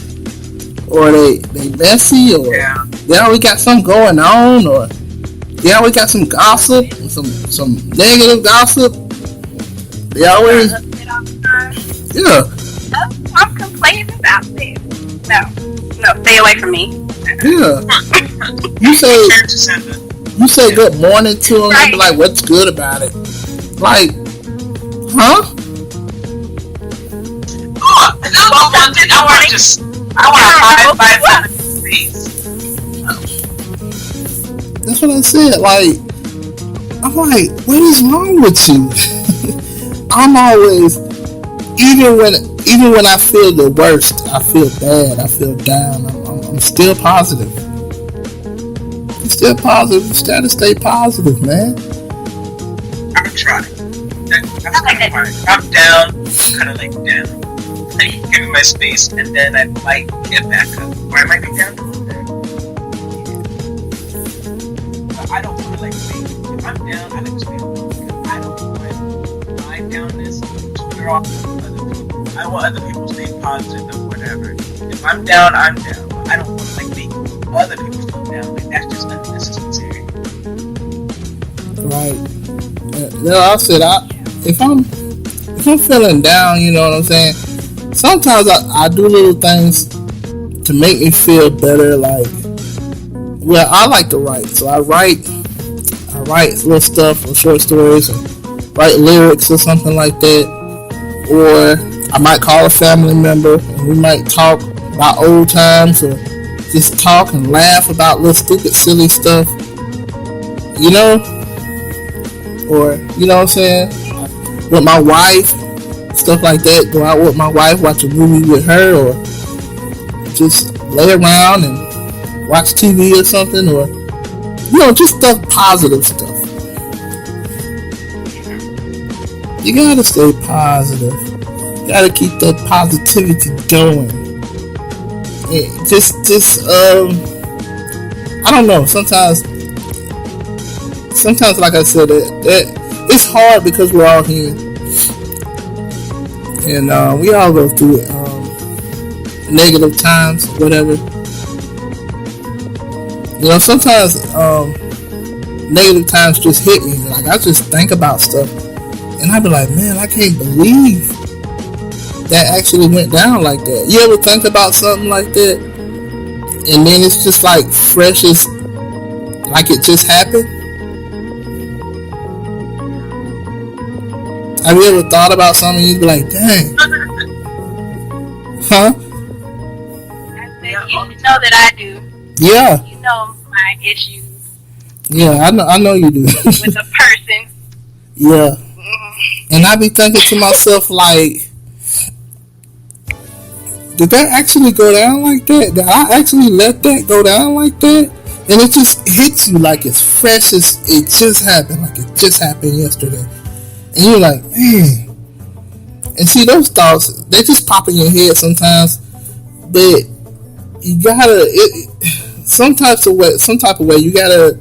or they messy, or they always got something going on, or they always got some gossip, some negative gossip. They always, yeah. I'm complaining about this. No, stay away from me. Yeah. You say good morning to them, and be like, what's good about it? Like, huh? I want to high five in face. That's what I said. Like, I'm like, what is wrong with you? I'm always, even when I feel the worst, I feel bad, I feel down, I'm still positive. I'm still positive. Just gotta stay positive, man. I'm trying. That's kind of hard. I'm down, kind of like down. Like, give me my space, and then I might get back up. Or I might be down a little bit. But I don't want to, like, wait. If I'm down, I like to stay up. Because I don't want my downness to wear off other people. I want other people to stay positive or whatever. If I'm down, I'm down. But I don't want to, like, make other people feel down. Like, that's just unnecessary. Right. No, I said, if I'm feeling down, you know what I'm saying? Sometimes I do little things to make me feel better. Like, well, I like to write, so I write little stuff or short stories, or write lyrics or something like that. or I might call a family member and we might talk about old times or just talk and laugh about little stupid silly stuff, you know, or you know what I'm saying, with my wife, stuff like that. Go out with my wife, watch a movie with her, or just lay around and watch TV or something, or you know, just stuff, positive stuff. You gotta stay positive. You gotta keep that positivity going. I don't know. Sometimes, like I said, it's hard because we're all human, and we all go through it. Negative times, whatever. You know, sometimes negative times just hit me. Like I just think about stuff, and I be like, man, I can't believe that actually went down like that. You ever think about something like that, and then it's just like fresh as like it just happened? Have you ever thought about something and you'd be like, dang? Huh? You should know that I do. Yeah. You know my issues. Yeah, I know you do. With a person. Yeah. And I be thinking to myself, like, did that actually go down like that? Did I actually let that go down like that? And it just hits you like it's fresh as it just happened, like it just happened yesterday. And you're like, man. And see, those thoughts, they just pop in your head sometimes. But you gotta, some type of way, you gotta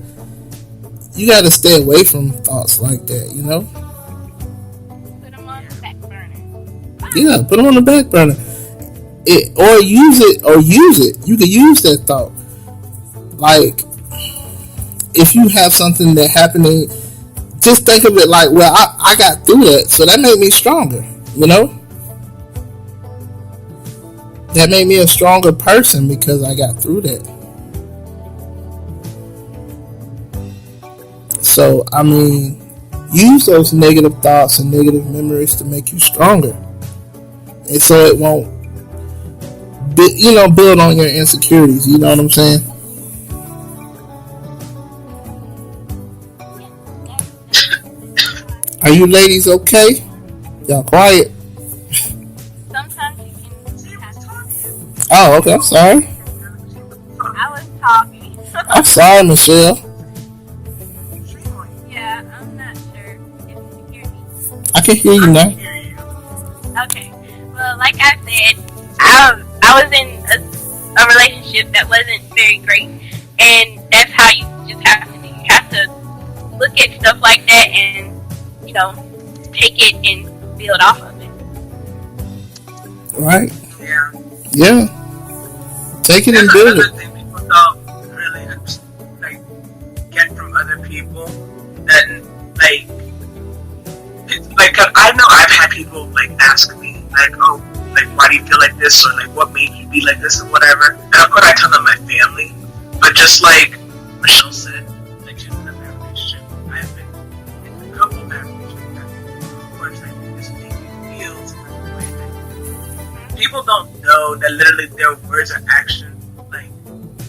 stay away from thoughts like that, you know? Put them on the back burner. Yeah, put them on the back burner. Or use it. You can use that thought. Like, if you have something that happened, just think of it like, well, I got through that, so that made me stronger, you know? That made me a stronger person because I got through that. So, I mean, use those negative thoughts and negative memories to make you stronger. And so it won't, build on your insecurities. You know what I'm saying? Are you ladies okay? Y'all quiet. Sometimes you can have to. Oh, okay. I'm sorry. I was talking. I'm sorry, Michelle. Yeah, I'm not sure if you can hear me. I can hear you now. Okay. Well, like I said, I was in a relationship that wasn't very great, and that's how you just have to do. You have to look at stuff like that and, take it and build off of it. Right. Yeah. Yeah. Take it and build it. Another thing people don't really get from other people, that cause I know I've had people ask me oh, why do you feel like this, or what made you be like this, or whatever. And of course I tell them my family, but just like Michelle said, she's in a bad relationship. I've been in a couple of bad relationships. Of course, this thing feels in a way that people don't know that literally their words or actions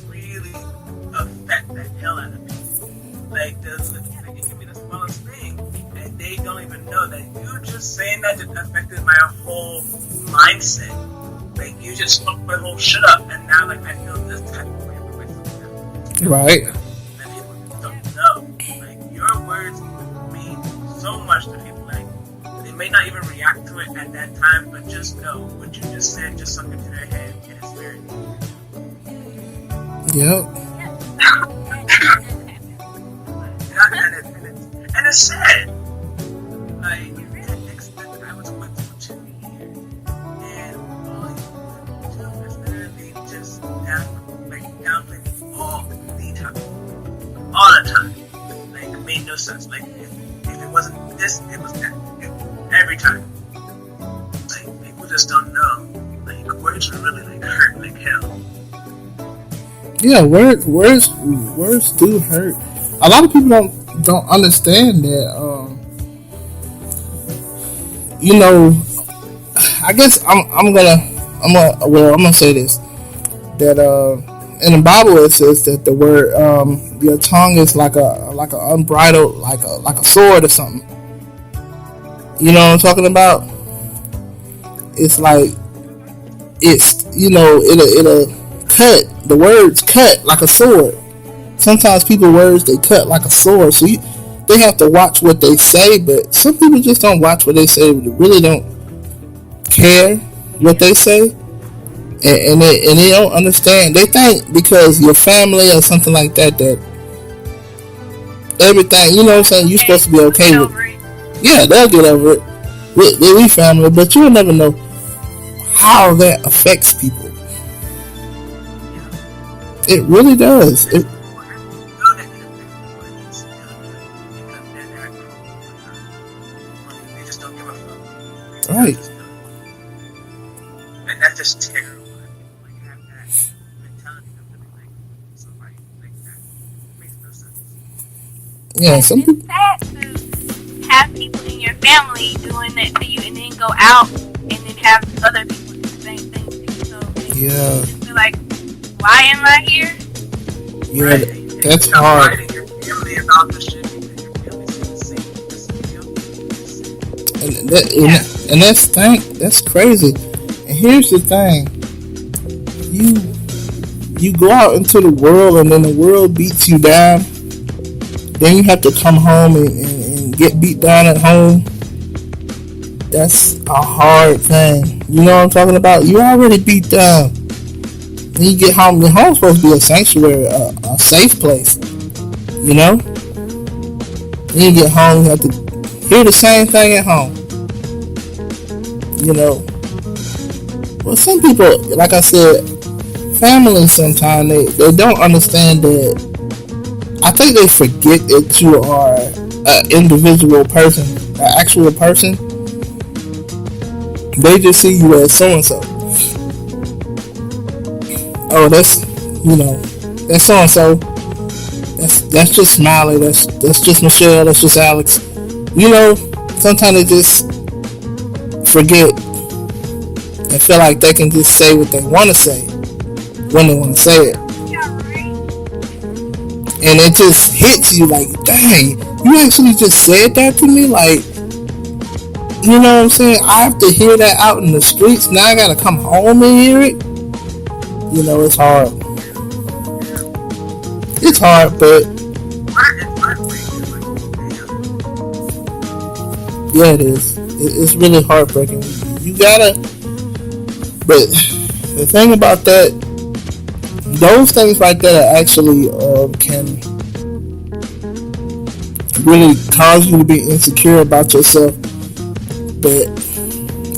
really affect the hell out of people. It can be the smallest thing, and they don't even know that you just saying that just affected my whole mindset. You just fucked my whole shit up, and now I feel this type of way for myself now. Right. That people don't know. Your words mean so much to people. They may not even react to it at that time, but just know what you just said just sunk into their head, and it's very Yep. and it's sad. You didn't expect I was going to 2 years, and all you do is literally just downplay me all the time. It made no sense. If it wasn't this, it was that. Every time. People just don't know. Words are really hurt like hell. Yeah, words do hurt. A lot of people don't understand that. I guess I'm gonna say this, that in the Bible it says that the word your tongue is like a unbridled, like a sword or something. You know what I'm talking about? It's like, it's, it'll cut, the words cut like a sword. Sometimes people words, they cut like a sword, so they have to watch what they say. But some people just don't watch what they say. They really don't care what they say, and they don't understand. They think because your family or something like that, that everything, you know what I'm saying, you're supposed to be okay with. Yeah, they'll get over it. We family, but you'll never know how that affects people. It really does. Right. And that's just terrible. Like, have that mentality of living like somebody like that. Makes no sense. Yeah, some people. It's sad to have people in your family doing that to you, and then go out and then have other people do the same thing to you. So Yeah. you feel like, why am I here? Yeah, Right. that's Stop hard. fighting your family about this shit. Your family's the same. And that's crazy. And here's the thing: you go out into the world, and then the world beats you down. Then you have to come home and get beat down at home. That's a hard thing. You know what I'm talking about? You already beat down. When you get home, your home's supposed to be a sanctuary, a safe place. You know? When you get home, you have to hear the same thing at home. You know? Well, some people, like I said, families sometimes, they don't understand that. I think they forget that you are an individual person, an actual person. They just see you as so-and-so. Oh, that's so-and-so. That's just Smiley. That's just Michelle. That's just Alex. You know, sometimes they just forget and feel like they can just say what they want to say when they want to say it. And it just hits you like, dang, you actually just said that to me? Like, you know what I'm saying? I have to hear that out in the streets. Now I gotta come home and hear it. You know, it's hard. It's hard, but yeah, it is. It's really heartbreaking. You gotta, but the thing about that, those things like that are actually can really cause you to be insecure about yourself. But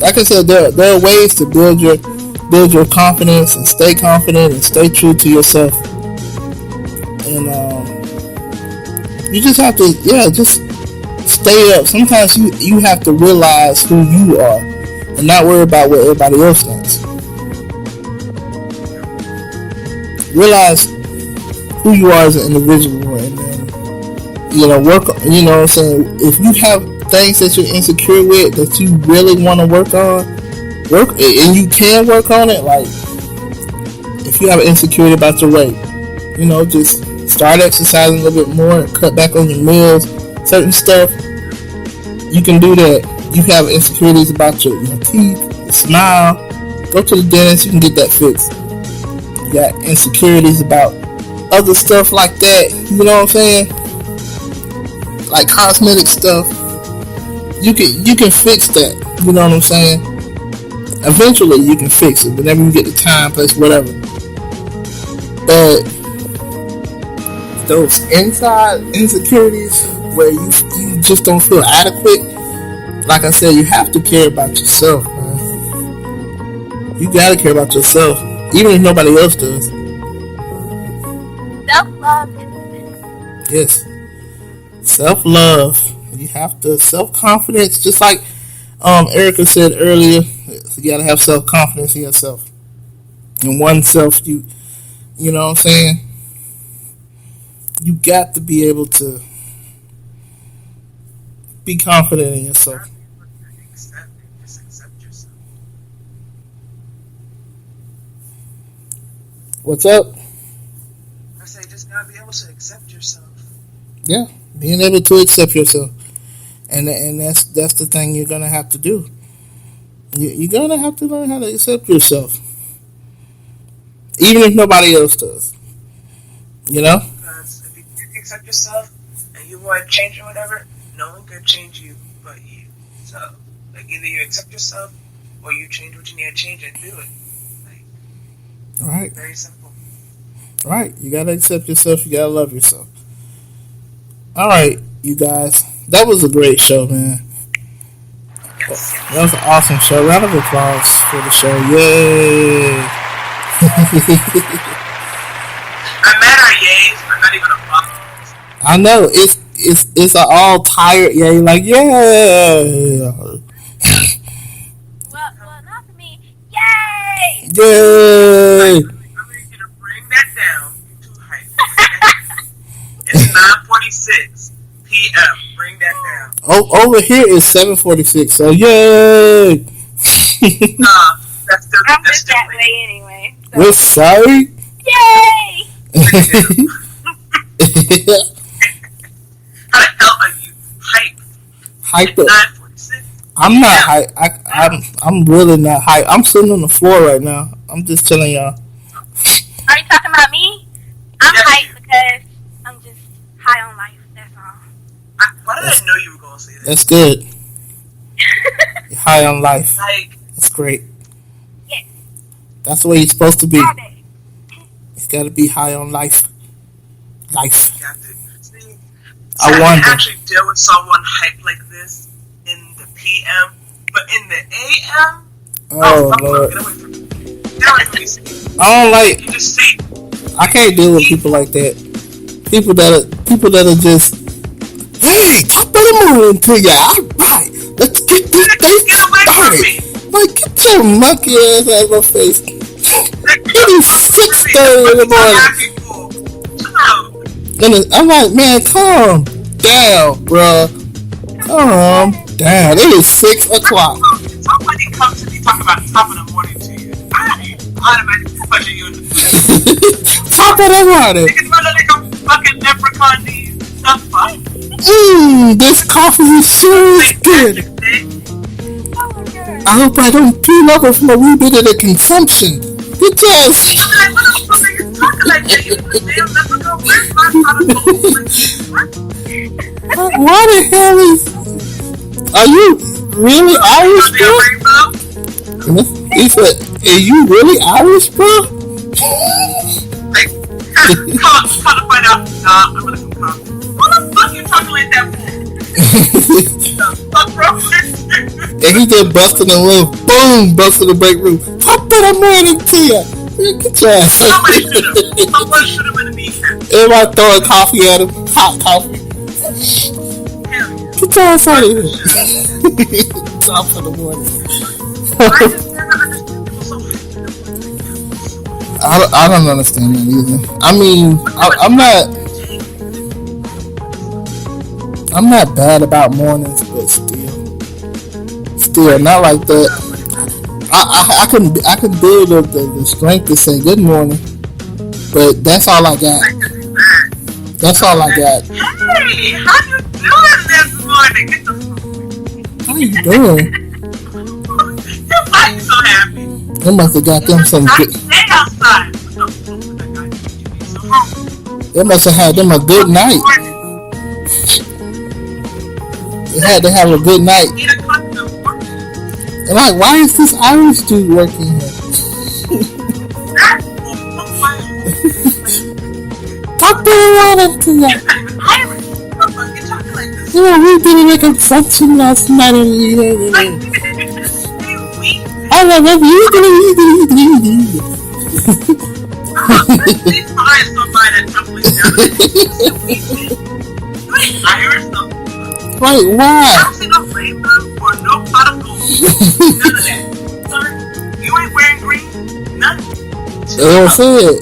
like I said, there are ways to build your confidence and stay confident and stay true to yourself. And you just have to, just stay up. Sometimes you have to realize who you are and not worry about what everybody else thinks. Realize who you are as an individual, and then work. You know what I'm saying? If you have things that you're insecure with that you really want to work and you can work on it. Like if you have an insecurity about your weight, just start exercising a little bit more, cut back on your meals, certain stuff. You can do that. You have insecurities about your teeth, your smile. Go to the dentist. You can get that fixed. You got insecurities about other stuff like that. You know what I'm saying? Like cosmetic stuff. You can fix that. You know what I'm saying? Eventually you can fix it whenever you get the time, place, whatever. But those inside insecurities where you just don't feel adequate, like I said, you have to care about yourself, man. You gotta care about yourself, even if nobody else does. Self-love is Yes. Self-love. You have to, self-confidence, just like Erica said earlier, you gotta have self-confidence in yourself. In oneself, you know what I'm saying? You got to be able to be confident in yourself. Just accept yourself. What's up? I say just gotta be able to accept yourself. Yeah, being able to accept yourself, and that's the thing you're gonna have to do. You're gonna have to learn how to accept yourself, even if nobody else does. You know? Because if you can't accept yourself and you want to change or whatever, no one can change you but you. So, like, either you accept yourself or you change what you need to change and do it. Like, Right. very simple. Right. You gotta accept yourself. You gotta love yourself. All right, you guys. That was a great show, man. Yes. That was an awesome show. Round of applause for the show. Yay! I'm mad at yays. I'm not even a fuck. I know it's an all tired yay. Like yeah, Well, not for me. Yay! yay. I'm going to bring that down to hype. It's 9:46 p.m. Bring that down. Oh, over here is 7:46. So yay! That's still I'm that's just still that late. way anyway. So. We're sorry. Yay! How the hell are you hype? Hype At up. 9:46? I'm not hype. I'm really not hype. I'm sitting on the floor right now. I'm just telling y'all. Are you talking about me? I'm Yes. hyped because I'm just high on life. That's all. Why did I know you were going to say that? That's good. You're high on life. Like, That's great. Yes. That's the way you're supposed to be. All day. You gotta be high on life. Life. you got to see. I I wonder. can actually deal with someone hype like this in the PM, but in the AM, Oh fuck, Lord. get away from me. Get away from me. I don't like. You just see. I can't deal with people like that. People that are just, hey, top of the morning to ya. All right, let's get this Get thing away from started. me. Like, get your monkey ass out of my face. It is 6:30 in the morning. And I'm like, man, calm down, bruh. Calm down. It is 6 o'clock. Somebody comes to me talking about top of the morning to you. I automatically punching you in the face. Top of the morning. Niggas running like a fucking leprechaun to you. The fuck? This coffee is so good. Oh my god. I hope I don't peel over from a wee bit of the consumption. Because Like, what the fuck are you talking like that? You damn leprechaun. Where's my pot of gold? What? why the hell is? Are you really Irish, Damn bro? rainbow? He said, "Are you really Irish, bro?" Like, come to find out. Nah, I'm gonna come come. What the fuck you talking like that for? The fuck, bro? And he just busted the room. Boom, busted the break room. Top of the morning to ya. Get your ass. Somebody should have. Someone should have been a kneecap. Everybody throwing coffee at him. Hot coffee. Hell yeah. Get your ass out of here. Top of the morning. I just never understood people so I don't understand that either. I mean, I'm not bad about mornings, but still not like that. I can build up the strength to say good morning, but that's all I got. That's all I got. Hey, how you doing this morning? Get the How you doing? Why you so happy? They must have got them some good. Stay outside. They must have had them a good night. They had to have a good night. 8 o'clock in the morning. And like, why is this Irish dude working here? Talk to me right into that. Irish. What the fuck you talking like this? You know, we did a consumption last night and I love it. These eyes don't buy that tumbling down. You ain't Irish though. Like, why? I don't see no rainbow or no pot of gold. None of that. Sorry. You ain't wearing green. None. They don't say it.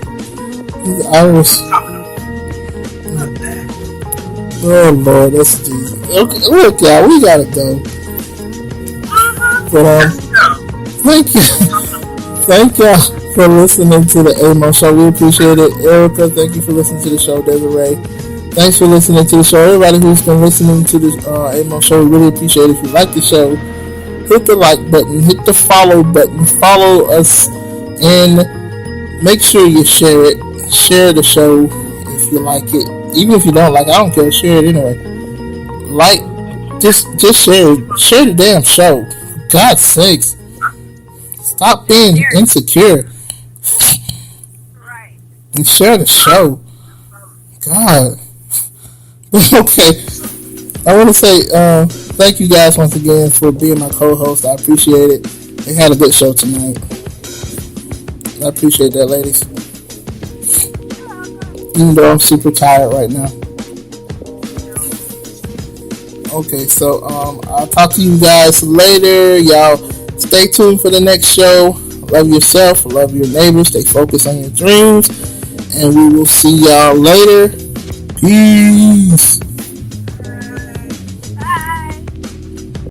He's Irish. Oh Lord, that's Jesus. Okay, look, y'all, we gotta go. But Let's go. thank you, thank y'all for listening to the Amoe Show. We appreciate it. Erica, thank you for listening to the show. Desiree, thanks for listening to the show. Everybody who's been listening to the Amoe Show, we really appreciate it. If you like the show, hit the like button, hit the follow button, follow us, and make sure you share it. Share the show if you like it. Even if you don't like it, I don't care. Share it anyway. Like, just share it. Share the damn show. For God's sakes. Stop being insecure. Right. And share the show. God. Okay. I want to say thank you guys once again for being my co-host. I appreciate it. They had a good show tonight. I appreciate that, ladies. Even though I'm super tired right now. Okay, so I'll talk to you guys later. Y'all stay tuned for the next show. Love yourself, love your neighbors, stay focused on your dreams, and we will see y'all later. Peace.